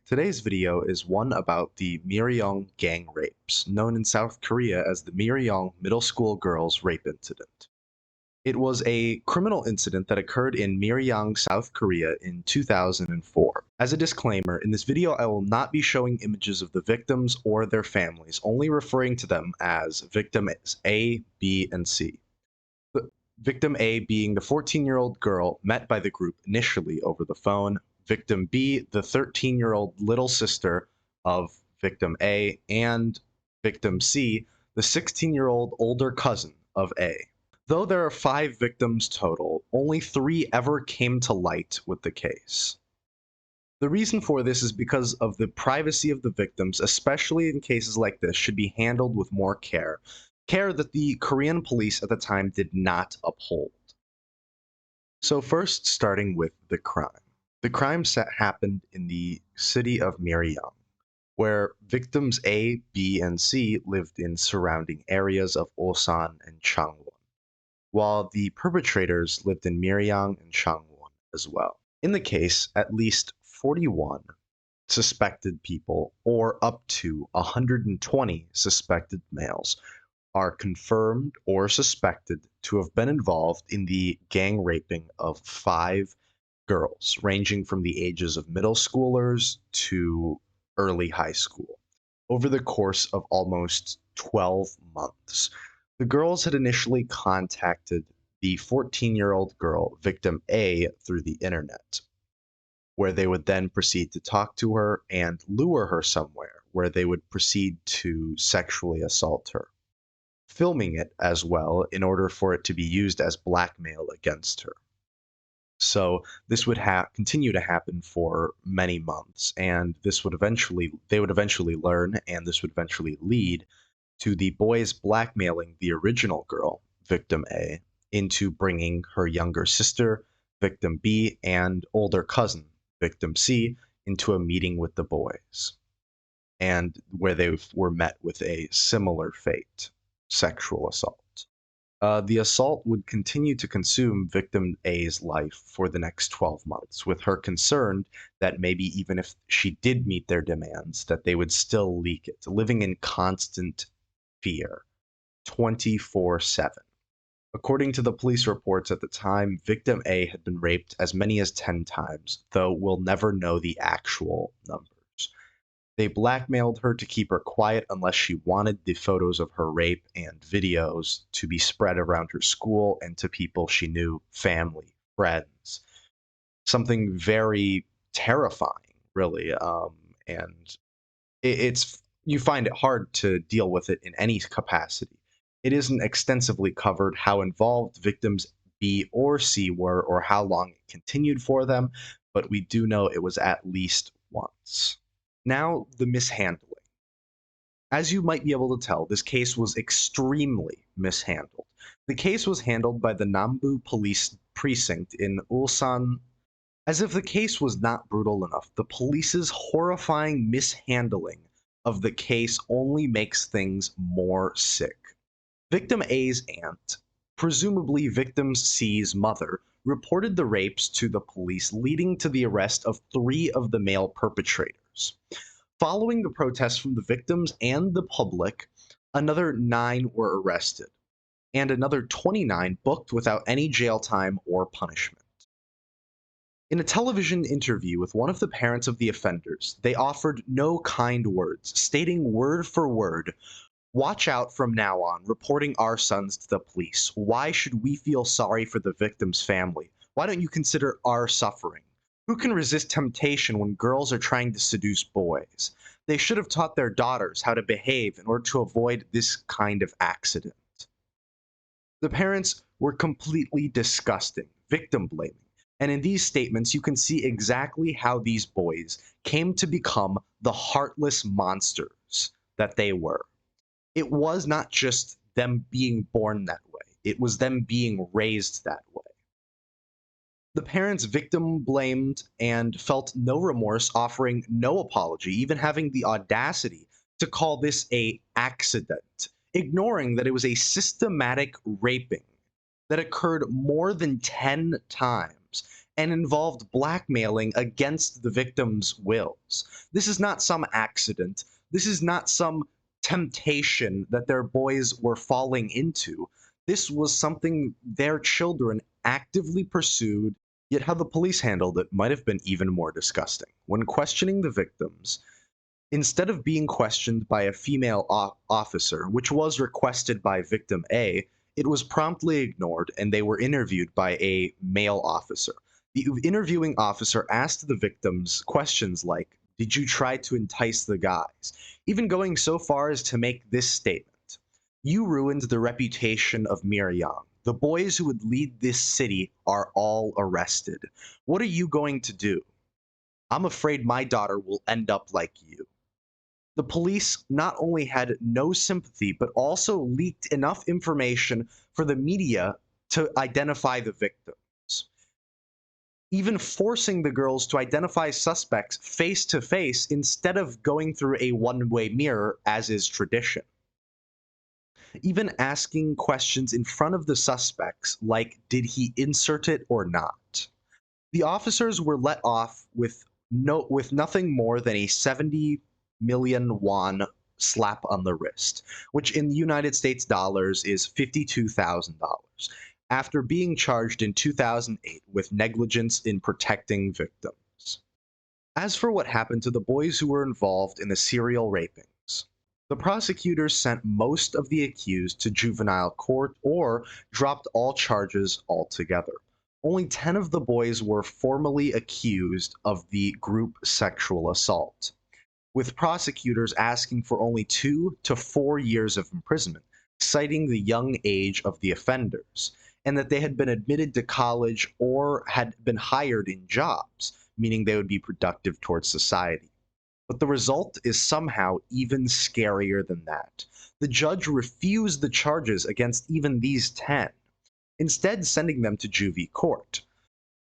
Today's video is one about the Miryang gang rapes, known in South Korea as the Miryang middle school girls rape incident. It was a criminal incident that occurred in Miryang, South Korea in 2004. As a disclaimer, in this video I will not be showing images of the victims or their families, only referring to them as victims A, B, and C. The victim A being the 14-year-old girl met by the group initially over the phone, victim B, the 13-year-old little sister of victim A, and victim C, the 16-year-old older cousin of A. Though there are 5 victims total, only 3 ever came to light with the case. The reason for this is because of the privacy of the victims, especially in cases like this, should be handled with more care that the Korean police at the time did not uphold. So first, starting with the crime. The crime happened in the city of Miryang, where victims A, B, and C lived in surrounding areas of Ulsan and Changwon, while the perpetrators lived in Miryang and Changwon as well. In the case, at least 41 suspected people, or up to 120 suspected males, are confirmed or suspected to have been involved in the gang raping of 5 girls, ranging from the ages of middle schoolers to early high school, over the course of almost 12 months. The girls had initially contacted the 14-year-old girl, victim A, through the internet, where they would then proceed to talk to her and lure her somewhere, where they would proceed to sexually assault her, filming it as well in order for it to be used as blackmail against her. So this would continue to happen for many months, and they would eventually learn, and this would eventually lead to the boys blackmailing the original girl, victim A, into bringing her younger sister, victim B, and older cousin, victim C, into a meeting with the boys, and where they were met with a similar fate: sexual assault. The assault would continue to consume victim A's life for the next 12 months, with her concerned that maybe even if she did meet their demands, that they would still leak it, living in constant fear, 24/7. According to the police reports at the time, victim A had been raped as many as 10 times, though we'll never know the actual numbers. They blackmailed her to keep her quiet unless she wanted the photos of her rape and videos to be spread around her school and to people she knew, family, friends. Something very terrifying, really. And it's you find it hard to deal with it in any capacity. It isn't extensively covered how involved victims B or C were or how long it continued for them, but we do know it was at least once. Now, the mishandling. As you might be able to tell, this case was extremely mishandled. The case was handled by the Nambu Police Precinct in Ulsan. As if the case was not brutal enough, the police's horrifying mishandling of the case only makes things more sick. Victim A's aunt, presumably victim C's mother, reported the rapes to the police, leading to the arrest of 3 of the male perpetrators. Following the protests from the victims and the public, another 9 were arrested, and another 29 booked without any jail time or punishment. In a television interview with one of the parents of the offenders, they offered no kind words, stating word for word, "Watch out from now on, reporting our sons to the police. Why should we feel sorry for the victim's family? Why don't you consider our suffering? Who can resist temptation when girls are trying to seduce boys? They should have taught their daughters how to behave in order to avoid this kind of accident." The parents were completely disgusting, victim blaming, and in these statements you can see exactly how these boys came to become the heartless monsters that they were. It was not just them being born that way, it was them being raised that way. The parents victim blamed and felt no remorse, offering no apology, even having the audacity to call this a accident, ignoring that it was a systematic raping that occurred more than 10 times and involved blackmailing against the victims' wills. This is not some accident. This is not some temptation that their boys were falling into. This was something their children actively pursued, yet how the police handled it might have been even more disgusting. When questioning the victims, instead of being questioned by a female officer, which was requested by victim A, it was promptly ignored and they were interviewed by a male officer. The interviewing officer asked the victims questions like, "Did you try to entice the guys?" Even going so far as to make this statement: "You ruined the reputation of Miryang. The boys who would lead this city are all arrested. What are you going to do? I'm afraid my daughter will end up like you." The police not only had no sympathy, but also leaked enough information for the media to identify the victims, even forcing the girls to identify suspects face to face instead of going through a one-way mirror, as is tradition. Even asking questions in front of the suspects, like, did he insert it or not? The officers were let off with nothing more than a 70 million won slap on the wrist, which in the United States dollars is $52,000, after being charged in 2008 with negligence in protecting victims. As for what happened to the boys who were involved in the serial rapings, the prosecutors sent most of the accused to juvenile court or dropped all charges altogether. Only 10 of the boys were formally accused of the group sexual assault, with prosecutors asking for only 2 to 4 years of imprisonment, citing the young age of the offenders, and that they had been admitted to college or had been hired in jobs, meaning they would be productive towards society. But the result is somehow even scarier than that. The judge refused the charges against even these 10, instead sending them to juvie court.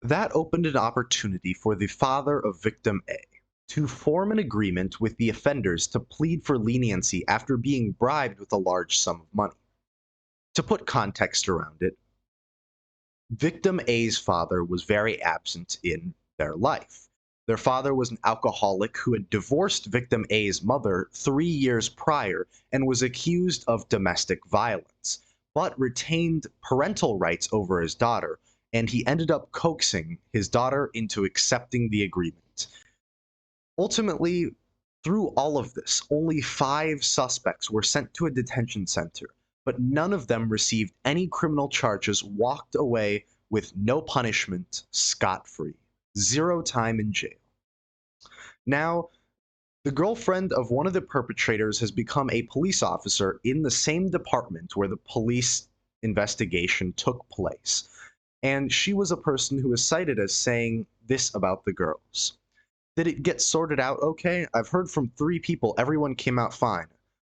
That opened an opportunity for the father of victim A to form an agreement with the offenders to plead for leniency after being bribed with a large sum of money. To put context around it, victim A's father was very absent in their life. Their father was an alcoholic who had divorced victim A's mother 3 years prior and was accused of domestic violence, but retained parental rights over his daughter, and he ended up coaxing his daughter into accepting the agreement. Ultimately, through all of this, only 5 suspects were sent to a detention center, but none of them received any criminal charges, walked away with no punishment, scot-free. 0 time in jail. Now, the girlfriend of one of the perpetrators has become a police officer in the same department where the police investigation took place. And she was a person who was cited as saying this about the girls: "Did it get sorted out okay? I've heard from 3 people everyone came out fine.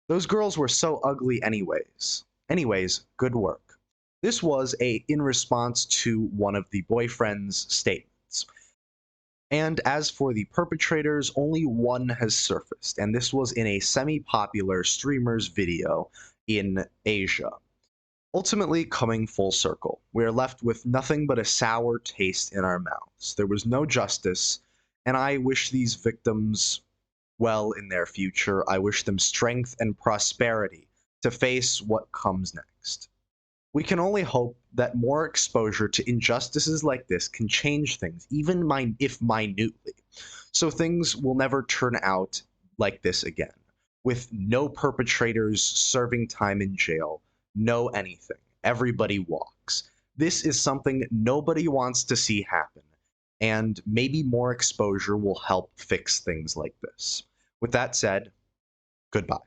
Those girls were so ugly anyways. Anyways, good work." This was in response to one of the boyfriend's statements. And as for the perpetrators, only one has surfaced, and this was in a semi-popular streamer's video in Asia. Ultimately, coming full circle, we are left with nothing but a sour taste in our mouths. There was no justice, and I wish these victims well in their future. I wish them strength and prosperity to face what comes next. We can only hope that more exposure to injustices like this can change things, even if minutely, so things will never turn out like this again, with no perpetrators serving time in jail, no anything. Everybody walks. This is something nobody wants to see happen, and maybe more exposure will help fix things like this. With that said, goodbye.